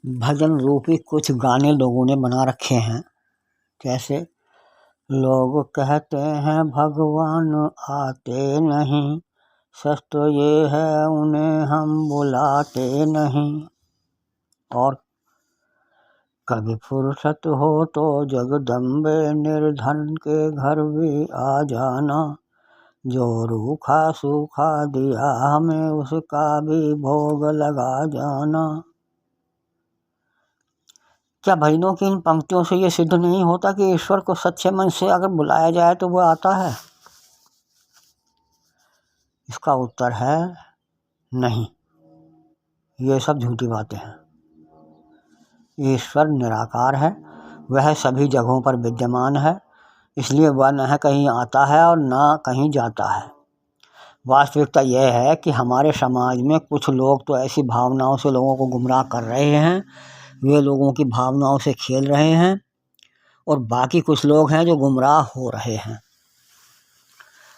भजन रूपी कुछ गाने लोगों ने बना रखे हैं। कैसे? लोग कहते हैं भगवान आते नहीं, सच तो ये है उन्हें हम बुलाते नहीं। और कभी फुर्सत हो तो जगदम्बे निर्धन के घर भी आ जाना, जो रूखा सूखा दिया हमें उसका भी भोग लगा जाना। क्या भजनों की इन पंक्तियों से ये सिद्ध नहीं होता कि ईश्वर को सच्चे मन से अगर बुलाया जाए तो वो आता है? इसका उत्तर है नहीं, ये सब झूठी बातें हैं। ईश्वर निराकार है, वह सभी जगहों पर विद्यमान है, इसलिए वह न कहीं आता है और न कहीं जाता है। वास्तविकता यह है कि हमारे समाज में कुछ लोग तो ऐसी भावनाओं से लोगों को गुमराह कर रहे हैं, वे लोगों की भावनाओं से खेल रहे हैं, और बाकी कुछ लोग हैं जो गुमराह हो रहे हैं।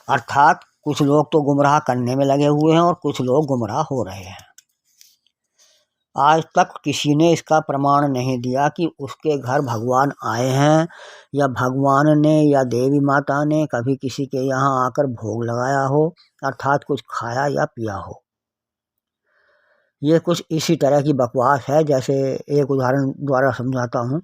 अर्थात कुछ लोग तो गुमराह करने में लगे हुए हैं और कुछ लोग गुमराह हो रहे हैं। आज तक किसी ने इसका प्रमाण नहीं दिया कि उसके घर भगवान आए हैं, या भगवान ने या देवी माता ने कभी किसी के यहाँ आकर भोग लगाया हो, अर्थात कुछ खाया या पिया हो। ये कुछ इसी तरह की बकवास है। जैसे एक उदाहरण द्वारा समझाता हूँ।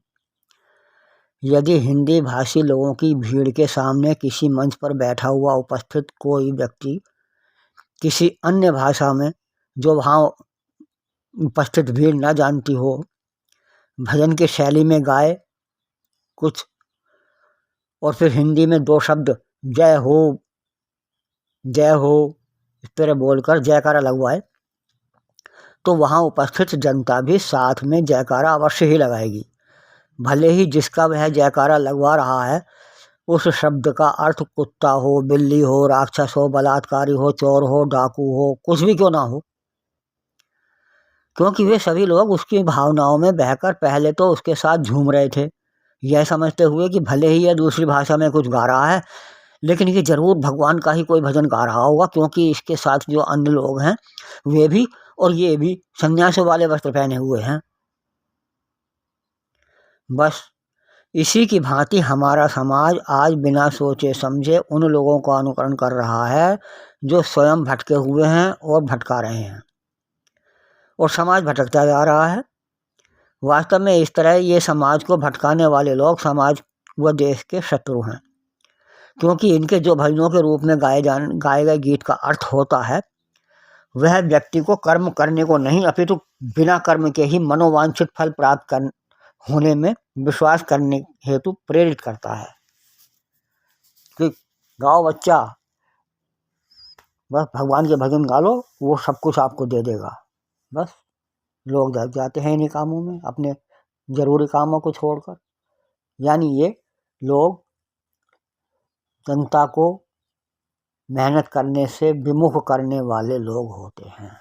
यदि हिंदी भाषी लोगों की भीड़ के सामने किसी मंच पर बैठा हुआ उपस्थित कोई व्यक्ति किसी अन्य भाषा में, जो वहाँ उपस्थित भीड़ न जानती हो, भजन की शैली में गाए कुछ, और फिर हिंदी में दो शब्द जय हो इस तरह बोलकर जयकारा लगवाए, तो वहाँ उपस्थित जनता भी साथ में जयकारा अवश्य ही लगाएगी। भले ही जिसका वह जयकारा लगवा रहा है उस शब्द का अर्थ कुत्ता हो, बिल्ली हो, राक्षस हो, बलात्कारी हो, चोर हो, डाकू हो, कुछ भी क्यों ना हो, क्योंकि वे सभी लोग उसकी भावनाओं में बहकर पहले तो उसके साथ झूम रहे थे, यह समझते हुए कि भले ही यह दूसरी भाषा में कुछ गा रहा है, लेकिन ये जरूर भगवान का ही कोई भजन गा रहा होगा, क्योंकि इसके साथ जो अन्य लोग हैं वे भी और ये भी सन्यासियों वाले वस्त्र पहने हुए हैं। बस इसी की भांति हमारा समाज आज बिना सोचे समझे उन लोगों का अनुकरण कर रहा है जो स्वयं भटके हुए हैं और भटका रहे हैं, और समाज भटकता जा रहा है। वास्तव में इस तरह ये समाज को भटकाने वाले लोग समाज व देश के शत्रु हैं, क्योंकि इनके जो भजनों के रूप में गाए गए गीत का अर्थ होता है वह व्यक्ति को कर्म करने को नहीं, अपितु बिना कर्म के ही मनोवांछित फल प्राप्त होने में विश्वास करने हेतु प्रेरित करता है कि गाओ बच्चा, बस भगवान के भजन गा लो, वो सब कुछ आपको दे देगा। बस लोग दब जाते हैं इन्हीं कामों में, अपने जरूरी कामों को छोड़कर। यानी ये लोग जनता को मेहनत करने से विमुख करने वाले लोग होते हैं।